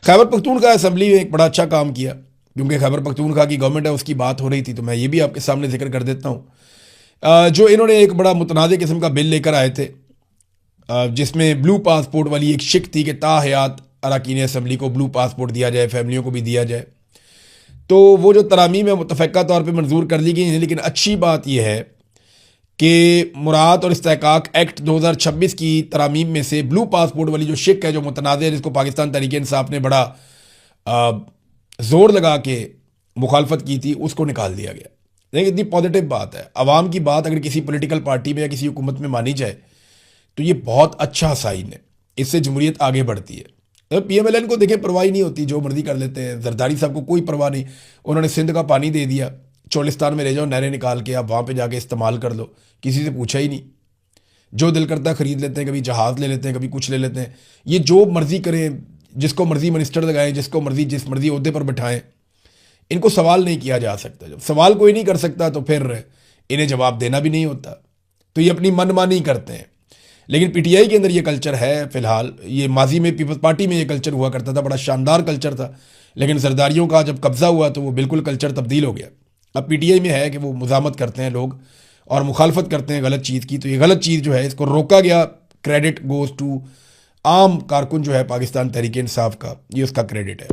Khyber Pakhtunkhwa assembly में एक बड़ा अच्छा काम किया, क्योंकि खैबर पख्तूनख्वा की गवर्नमेंट है, उसकी बात हो रही थी, तो मैं ये भी आपके सामने जिक्र कर देता हूँ। जो इन्होंने एक बड़ा मुतनाज़ किस्म का बिल लेकर आए थे, जिसमें ब्लू पासपोर्ट वाली एक शिक थी कि ताहयात अरकान असम्बली को ब्लू पासपोर्ट दिया जाए, फैमिलियों को भी दिया जाए। तो वो जो तरामीम है मुतफ़क्का तौर पर मंजूर कर दी गई हैं, लेकिन अच्छी बात यह है कि मुराद और इस्तेहकाक एक्ट 2026 की तरामीम में से ब्लू पासपोर्ट वाली जो शिक है, जो मुतनाज़ है, जिसको पाकिस्तान तहरीक इंसाफ ने बड़ा ज़ोर लगा के मुखालफत की थी, उसको निकाल दिया गया। देखिए, इतनी पॉजिटिव बात है। अवाम की बात अगर किसी पॉलिटिकल पार्टी में या किसी हुकूमत में मानी जाए तो ये बहुत अच्छा साइन है, इससे जमहूरियत आगे बढ़ती है। तो PMLN को देखें, परवाह नहीं होती, जो मर्जी कर लेते हैं। जरदारी साहब को कोई परवाह नहीं, उन्होंने सिंध का पानी दे दिया, चोलिस्तान में ले जाओ, नहरें निकाल के आप वहाँ पे जाके इस्तेमाल कर लो, किसी से पूछा ही नहीं। जो दिल करता है ख़रीद लेते हैं, कभी जहाज़ ले लेते हैं, कभी कुछ ले लेते हैं। ये जो मर्जी करें, जिसको मर्जी मिनिस्टर लगाएं, जिसको मर्जी जिस मर्जी ओहदे पर बैठाएं, इनको सवाल नहीं किया जा सकता। जब सवाल कोई नहीं कर सकता तो फिर इन्हें जवाब देना भी नहीं होता, तो ये अपनी मनमानी करते हैं। लेकिन PTI के अंदर ये कल्चर है फ़िलहाल। ये माजी में पीपल्स पार्टी में ये कल्चर हुआ करता था, बड़ा शानदार कल्चर था, लेकिन जरदारियों का जब कब्ज़ा हुआ तो वो बिल्कुल कल्चर तब्दील हो गया। अब PTI में है कि वो मुज़ामत करते हैं लोग और मुखालफत करते हैं गलत चीज़ की, तो ये गलत चीज़ जो है इसको रोका गया। क्रेडिट गोज़ टू आम कारकुन जो है पाकिस्तान तहरीक इंसाफ का, ये उसका क्रेडिट है।